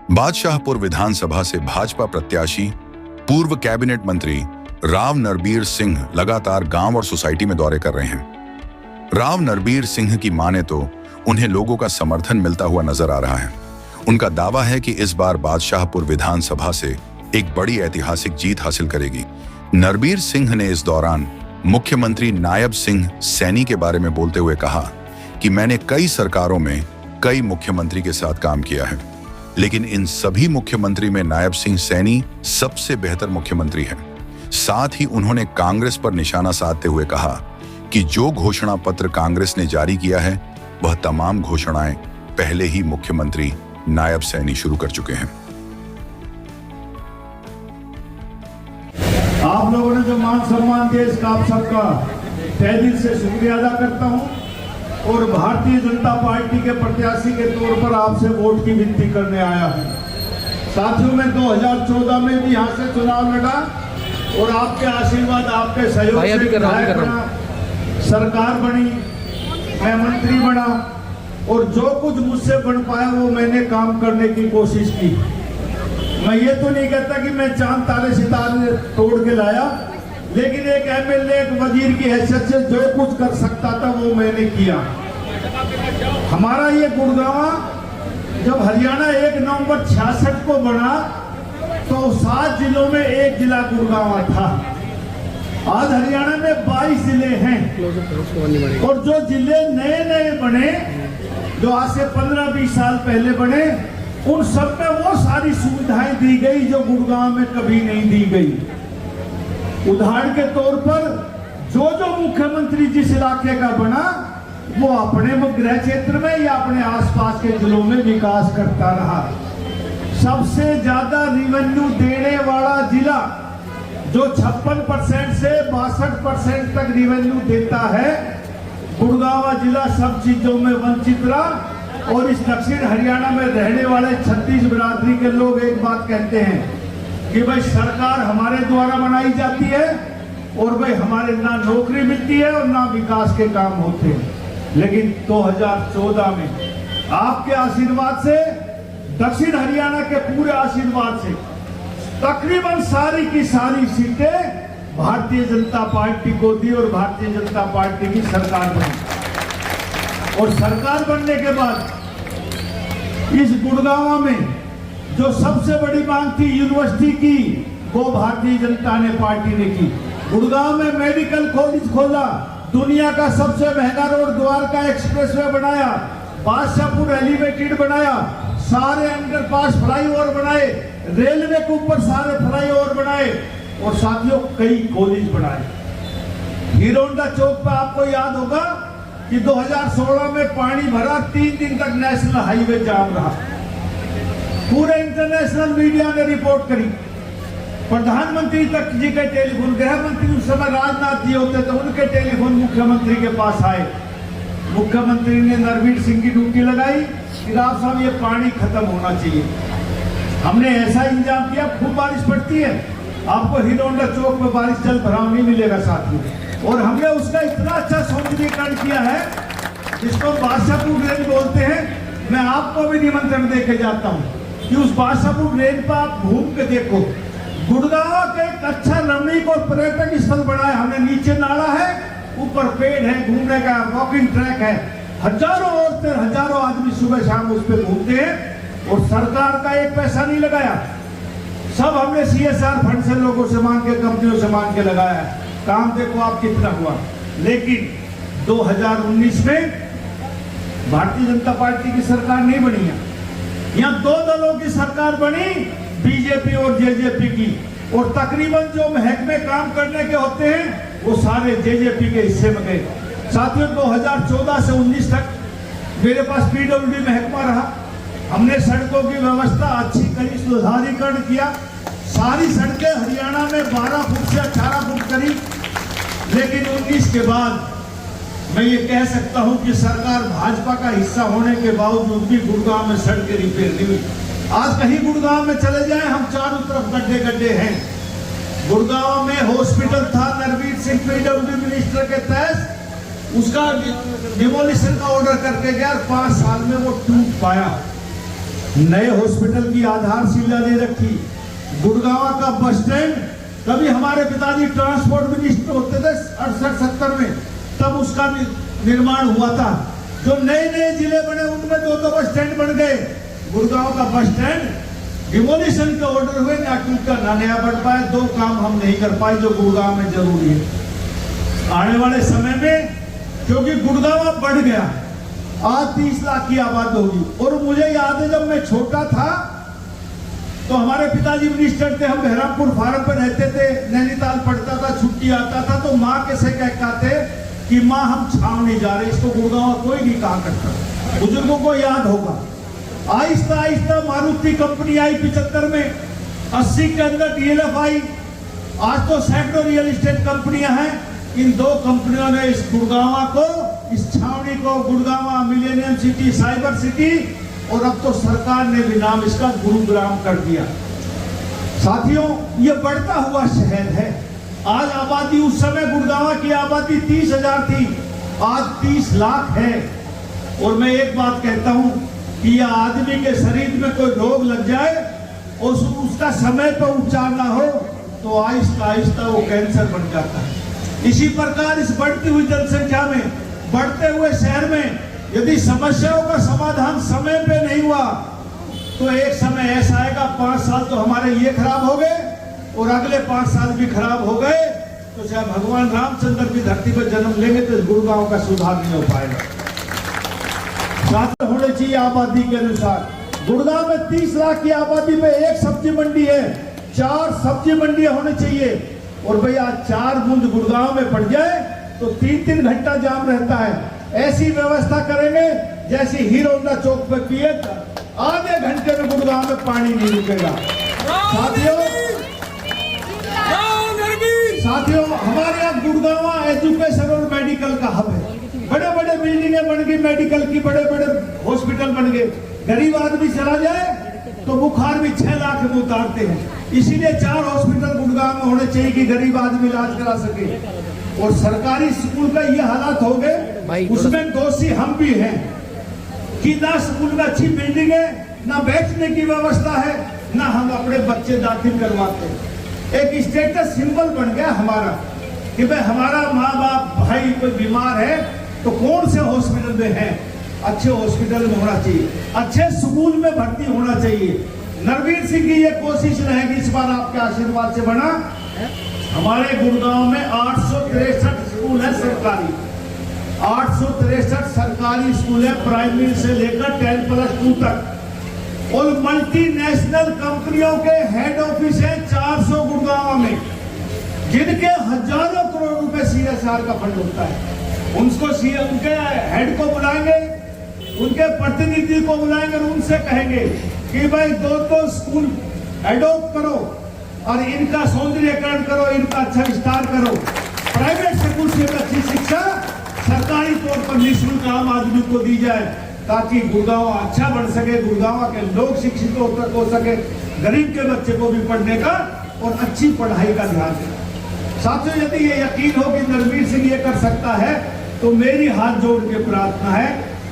बादशाहपुर विधानसभा से भाजपा प्रत्याशी पूर्व कैबिनेट मंत्री राव नरबीर सिंह लगातार गांव और सोसाइटी में दौरे कर रहे हैं। राव नरबीर सिंह की माने तो उन्हें लोगों का समर्थन मिलता हुआ नजर आ रहा है। उनका दावा है कि इस बार बादशाहपुर विधानसभा से एक बड़ी ऐतिहासिक जीत हासिल करेगी। नरबीर सिंह ने इस दौरान मुख्यमंत्री नायब सिंह सैनी के बारे में बोलते हुए कहा कि मैंने कई सरकारों में कई मुख्यमंत्री के साथ काम किया है, लेकिन इन सभी मुख्यमंत्री में नायब सिंह सैनी सबसे बेहतर मुख्यमंत्री है। साथ ही उन्होंने कांग्रेस पर निशाना साधते हुए कहा कि जो घोषणा पत्र कांग्रेस ने जारी किया है वह तमाम घोषणाएं पहले ही मुख्यमंत्री नायब सैनी शुरू कर चुके हैं। आप लोगों ने जो मान सम्मान दिया इसका आप सबका तहे दिल से शुक्रिया अदा करता हूं और भारतीय जनता पार्टी के प्रत्याशी के तौर पर आपसे वोट की विनती करने आया हूं। साथियों, मैं 2014 में भी यहां से चुनाव लड़ा और आपके आशीर्वाद, आपके सहयोग से सरकार बनी, मैं मंत्री बना और जो कुछ मुझसे बन पाया वो मैंने काम करने की कोशिश की। मैं ये तो नहीं कहता कि मैं चांद तारे सितारे तोड़ के लाया, लेकिन एक एमएलए, एक वजीर की हैसियत से जो कुछ कर सकता था वो मैंने किया। हमारा ये गुड़गांव जब हरियाणा 1 नवंबर 66 को बना तो 7 जिलों में एक जिला गुड़गांव था। आज हरियाणा में 22 जिले हैं और जो जिले नए नए बने, जो आज से 15-20 साल पहले बने, उन सब में वो सारी सुविधाएं दी गई जो गुड़गांव में कभी नहीं दी गई। उदाहरण के तौर पर जो मुख्यमंत्री जिस इलाके का बना वो अपने गृह क्षेत्र में या अपने आसपास के जिलों में विकास करता रहा। सबसे ज्यादा रेवेन्यू देने वाला जिला जो 56% से 62% तक रेवेन्यू देता है, गुड़गांव जिला सब चीजों में वंचित रहा। और इस दक्षिण हरियाणा में रहने वाले 36 बिरादरी के लोग एक बात कहते हैं कि भाई सरकार हमारे द्वारा बनाई जाती है और भाई हमारे ना नौकरी मिलती है और ना विकास के काम होते हैं। लेकिन 2014 में आपके आशीर्वाद से, दक्षिण हरियाणा के पूरे आशीर्वाद से तकरीबन सारी की सारी सीटें भारतीय जनता पार्टी को दी और भारतीय जनता पार्टी की सरकार बनी। और सरकार बनने के बाद इस गुड़गांव में जो सबसे बड़ी मांग थी यूनिवर्सिटी की, वो भारतीय जनता ने पार्टी ने की। गुड़गांव में मेडिकल कॉलेज खोला, दुनिया का सबसे महंगा रोड द्वारका एक्सप्रेसवे बनाया, बादशाहपुर एलिवेटेड बनाया, सारे अंडरपास फ्लाईओवर बनाए, रेलवे के ऊपर सारे फ्लाईओवर बनाए और साथियों कई कॉलेज बनाए। हीरो होंडा चौक पर आपको याद होगा कि 2016 में पानी भरा, 3 दिन तक नेशनल हाईवे जाम रहा। पूरे इंटरनेशनल मीडिया ने रिपोर्ट करी। प्रधानमंत्री तक जी के टेलीफोन, गृह मंत्री उस समय राजनाथ जी होते तो उनके टेलीफोन मुख्यमंत्री के पास आए। मुख्यमंत्री ने नरबीर सिंह की ड्यूटी लगाई कि राव साहब ये पानी खत्म होना चाहिए। हमने ऐसा इंतजाम किया, खूब बारिश पड़ती है, आपको हीरो होंडा चौक में बारिश जल भराव नहीं मिलेगा साथियों। और हमने उसका इतना अच्छा सौंदर्यीकरण किया है जिसको बादशाहपुर रेंज बोलते हैं। मैं आपको भी निमंत्रण दे के जाता हूँ कि उस बादशाहपुर रेंज पर आप घूम के देखो। गुड़गांव का एक अच्छा रमणीक और पर्यटक स्थल बना है हमने। नीचे नाला है, ऊपर पेड़ है, घूमने का वॉकिंग ट्रैक है। हजारों औरतें, हजारों आदमी सुबह शाम उस पर घूमते हैं और सरकार का एक पैसा नहीं लगाया। सब हमने CSR फंड से लोगों से मांग के, कंपनियों से मांग के लगाया है। काम देखो आप कितना हुआ। लेकिन 2019 में भारतीय जनता पार्टी की सरकार नहीं बनी है। यहाँ 2 दलों की सरकार बनी, बीजेपी और जेजेपी की, और तकरीबन जो महकमे काम करने के होते हैं वो सारे जेजेपी के हिस्से में गए। साथियों, 2014 से 19 तक मेरे पास PWD महकमा रहा। हमने सड़कों की व्यवस्था अच्छी करी, सुधारीकरण किया। सारी सड़कें हरियाणा में 12 फुट से 18 फुट करी। लेकिन 19 के बाद मैं ये कह सकता हूं कि सरकार भाजपा का हिस्सा होने के बावजूद भी गुड़गांव में सड़कें रिपेयर नहीं हुई। आज कहीं गुड़गांव में चले जाएं, हम चारों तरफ गड्ढे गड्ढे हैं। गुड़गांव में हॉस्पिटल था, नरबीर सिंह PWD मिनिस्टर के तहत उसका डिमोलिशन का ऑर्डर करके गया और 5 साल में वो टूट पाया। नए हॉस्पिटल की आधारशिला दे रखी, गुड़गांव का बस स्टैंड, कभी हमारे पिताजी ट्रांसपोर्ट मिनिस्टर होते थे 68-70 में, तब उसका निर्माण हुआ था। जो नए नए जिले बने उनमें 2 बस स्टैंड बन गए। गुड़गांव का बस स्टैंड डिमोलिशन के ऑर्डर हुए, ना टूटा ना नया बन पाए। 2 काम हम नहीं कर पाए जो गुड़गांव में जरूरी है। आने वाले समय में क्योंकि गुड़गांव बढ़ गया, आज 30 लाख की आबादी होगी। और मुझे याद है जब मैं छोटा था तो हमारे पिताजी मिनिस्टर थे, हम बहरामपुर फार्म पर रहते थे, नैनीताल पढ़ता था, छुट्टी आता था तो माँ कैसे कहते कि माँ हम छावनी जा रहे, इसको गुड़गांव कोई नहीं कहा करता। बुजुर्गों को याद होगा। आहिस्ता आहिस्ता मारुति कंपनी आई 75 में, 80 के अंदर DLF आई, आज तो सैकड़ों रियल एस्टेट कंपनियां हैं। इन 2 कंपनियों ने इस गुड़गांव को, इस छावनी को Gurgaon millennium city, cyber city, और अब तो सरकार ने भी नाम इसका गुरुग्राम कर दिया। साथियों, ये बढ़ता हुआ शहर है। आज आबादी, उस समय गुड़गांव की आबादी 30,000 थी, आज 30 लाख है। और मैं एक बात कहता हूं कि यह आदमी के शरीर में कोई रोग लग जाए और उसका समय पर उपचार ना हो तो आहिस्ता आहिस्ता वो कैंसर बन जाता है। इसी प्रकार इस बढ़ती हुई जनसंख्या में, बढ़ते हुए शहर में यदि समस्याओं का समाधान समय पे नहीं हुआ तो एक समय ऐसा आएगा, 5 साल तो हमारे ये खराब हो गए और अगले 5 साल भी खराब हो गए तो चाहे भगवान रामचंद्र की धरती पर जन्म लेंगे तो गुड़गांव का सुधार नहीं हो पाएगा। साथ होने चाहिए आबादी के अनुसार। गुड़गांव में 30 लाख की आबादी में 1 सब्जी मंडी है, 4 सब्जी मंडियां होने चाहिए। और भैया 4 बूंद गुड़गांव में पड़ जाए तो 3-3 घंटा जाम रहता है। ऐसी व्यवस्था करेंगे जैसे हीरो होंडा चौक पे पिए, आधे घंटे में गुड़गांव में पानी नहीं रुकेगा। साथियों, हमारे यहाँ गुड़गांव एजुकेशन और मेडिकल का हब है। बड़े बड़े बिल्डिंगें बन गई मेडिकल की, बड़े बड़े हॉस्पिटल बन गए। गरीब आदमी चला जाए तो बुखार भी 6 लाख में उतारते हैं। इसीलिए 4 हॉस्पिटल गुड़गांव में होने चाहिए कि गरीब आदमी इलाज करा सके। और सरकारी स्कूल का ये हालात हो गए, उसमें दोषी हम भी हैं कि ना स्कूल में अच्छी बिल्डिंग है, ना बैठने की व्यवस्था है, ना हम अपने बच्चे दाखिल करवाते हैं। एक स्टेटस सिंबल बन गया हमारा कि भाई हमारा माँ बाप भाई कोई बीमार है तो कौन से हॉस्पिटल में है, अच्छे हॉस्पिटल में होना चाहिए, अच्छे स्कूल में भर्ती होना चाहिए। नरवीर सिंह की ये कोशिश रहेगी, इस बार आपके आशीर्वाद से बना। हमारे गुड़गांव में 863 स्कूल है सरकारी, 863 सरकारी स्कूल है, प्राइमरी से लेकर 10+2 तक। और मल्टीनेशनल कंपनियों के हेड ऑफिस है 400 गुड़गांव में, जिनके हजारों करोड़ रुपए CSR का फंड होता है। उनके हेड को बुलाएंगे, उनके प्रतिनिधि को बुलाएंगे और उनसे कहेंगे कि भाई 2 स्कूल एडॉप्ट करो और इनका सौंदर्यकरण करो, इनका अच्छा विस्तार करो। प्राइवेट स्कूल से अच्छी शिक्षा सरकारी तौर पर निःशुल्क आम आदमी को दी जाए ताकि गुड़गांव अच्छा बन सके, गुड़गांव के लोग शिक्षित हो सके, गरीब के बच्चे को भी पढ़ने का और अच्छी पढ़ाई का ध्यान देना। साथियों, यदि ये यकीन हो कि नरवीर सिंह ये कर सकता है तो मेरी हाथ जोड़ के प्रार्थना है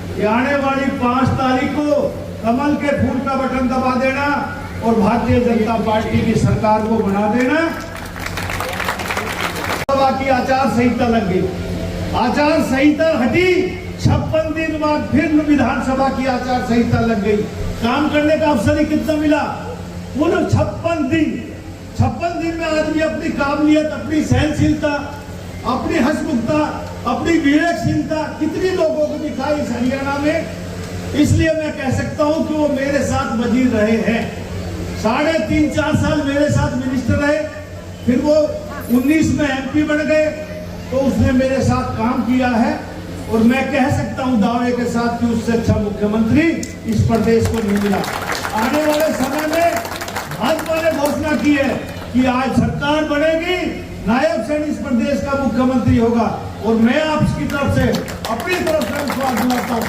कि आने वाली 5 तारीख को कमल के फूल का बटन दबा देना और भारतीय जनता पार्टी की सरकार को बना देना। सभा की आचार संहिता लग गई, आचार संहिता हटी, 56 दिन बाद फिर विधानसभा की आचार संहिता लग गई। काम करने का अवसर ही कितना मिला? कुल 56 दिन। 56 दिन में आदमी अपनी काबिलियत, अपनी सहनशीलता, अपनी हंसमुखता, अपनी विवेकशीलता कितनी लोगों को दिखाई इस हरियाणा में। इसलिए मैं कह सकता हूं कि वो मेरे साथ वजीर रहे हैं, 3.5-4 साल मेरे साथ मिनिस्टर रहे, फिर वो 19 में MP बन गए, तो उसने मेरे साथ काम किया है। और मैं कह सकता हूं दावे के साथ कि उससे अच्छा मुख्यमंत्री इस प्रदेश को नहीं मिला। आने वाले समय में भाजपा ने घोषणा की है कि आज सरकार बनेगी, नायब सेन इस प्रदेश का मुख्यमंत्री होगा। और मैं आपकी तरफ से, अपनी तरफ से विश्वास दिलाता हूं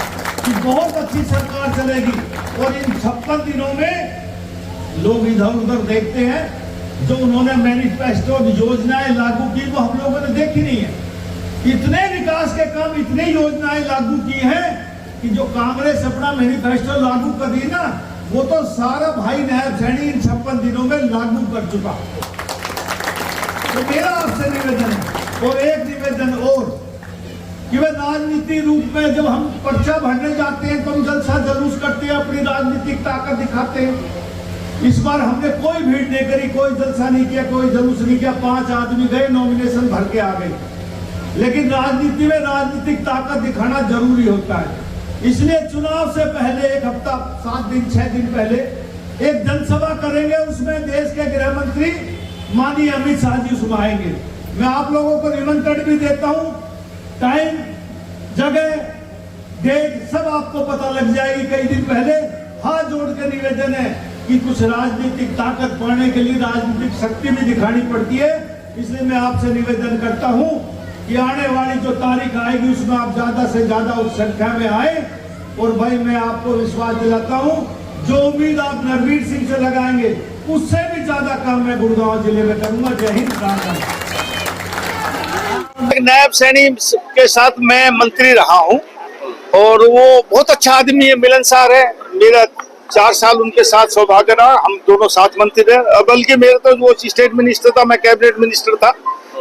कि बहुत अच्छी सरकार चलेगी। और इन 56 दिनों में लोग इधर उधर देखते हैं, जो उन्होंने मैनिफेस्टो योजनाएं लागू की वो हम लोगों ने देखी नहीं है। इतने विकास के काम, इतनी योजनाएं लागू की हैं कि जो कांग्रेस अपना मैनिफेस्टो लागू कर दी ना, वो तो सारा भाई नायब सैनी इन 56 दिनों में लागू कर चुका। तो मेरा आपसे निवेदन है, और एक निवेदन और, कि वे राजनीति रूप में जब हम पर्चा भरने जाते हैं तो हम जलसा जलूस करते हैं, अपनी राजनीतिक ताकत दिखाते हैं। इस बार हमने कोई भीड़ नहीं करी, कोई जलसा नहीं किया, कोई जलूस नहीं किया। 5 आदमी गए, नॉमिनेशन भर के आ गए। लेकिन राजनीति में राजनीतिक ताकत दिखाना जरूरी होता है। इसलिए चुनाव से पहले 1 हफ्ता, 7 दिन, 6 दिन पहले एक जनसभा करेंगे। उसमें देश के गृह मंत्री माननीय अमित शाह जी उसमें आएंगे। मैं आप लोगों को निमंत्रण भी देता हूं। टाइम, जगह, डेट सब आपको पता लग जाएगी कई दिन पहले। हाथ जोड़ के निवेदन है कि कुछ राजनीतिक ताकत पाने के लिए राजनीतिक शक्ति भी दिखानी पड़ती है। इसलिए मैं आपसे निवेदन करता हूं कि आने वाली जो तारीख आएगी उसमें आप ज्यादा से ज्यादा उस संख्या में आए। और भाई मैं आपको विश्वास दिलाता हूं, जो उम्मीद आप नरवीर सिंह से लगाएंगे उससे भी ज्यादा काम मैं गुड़गांव जिले में करूंगा। जय हिंद। नायब सैनी के साथ मैं मंत्री रहा हूं और वो बहुत अच्छा आदमी है, मिलनसार है। मेरा 4 साल उनके साथ सौभाग्य रहा, हम दोनों साथ मंत्री रहे। बल्कि मेरे तो वो स्टेट मिनिस्टर था, मैं कैबिनेट मिनिस्टर था।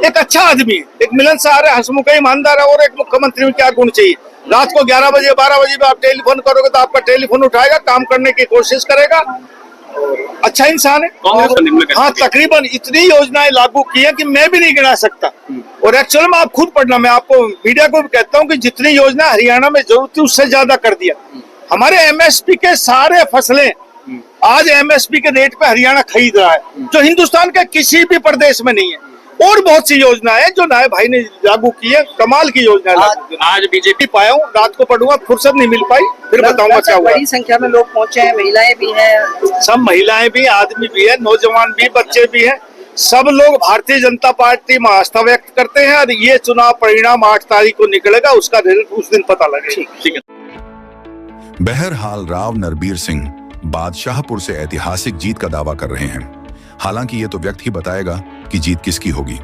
एक अच्छा आदमी है, एक मिलनसार है, हंसमुख है, ईमानदार है। और एक मुख्यमंत्री में क्या गुण चाहिए? रात को 11 बजे 12 बजे में आप टेलीफोन करोगे तो आपका टेलीफोन उठाएगा, काम करने की कोशिश करेगा। अच्छा इंसान है। हाँ, तकरीबन इतनी योजनाएं लागू की है कि मैं भी नहीं गिना सकता। और एक्चुअल में आप खुद पढ़ना, मैं आपको मीडिया को भी कहता हूँ कि जितनी योजना हरियाणा में जरूरत थी उससे ज्यादा कर दिया। हमारे एमएसपी के सारे फसलें आज एमएसपी के रेट पे हरियाणा खरीद रहा है, जो हिंदुस्तान के किसी भी प्रदेश में नहीं है। और बहुत सी योजनाएं जो नायब भाई ने लागू की है, कमाल की योजना। आज बीजेपी पाया हूँ, रात को पढ़ूंगा, फुर्सत नहीं मिल पाई, फिर बताऊंगा क्या हुआ। बड़ी संख्या में लोग पहुंचे हैं, महिलाएं भी हैं। सब महिलाएं भी, आदमी भी है, नौजवान भी, बच्चे भी हैं। सब लोग भारतीय जनता पार्टी में आस्था व्यक्त करते हैं। और ये चुनाव परिणाम 8 तारीख को निकलेगा, उसका रिजल्ट उस दिन पता लगेगा। ठीक है। बहरहाल राव नरबीर सिंह बादशाहपुर से ऐतिहासिक जीत का दावा कर रहे हैं। हालांकि ये तो वक्त ही बताएगा कि जीत किसकी होगी।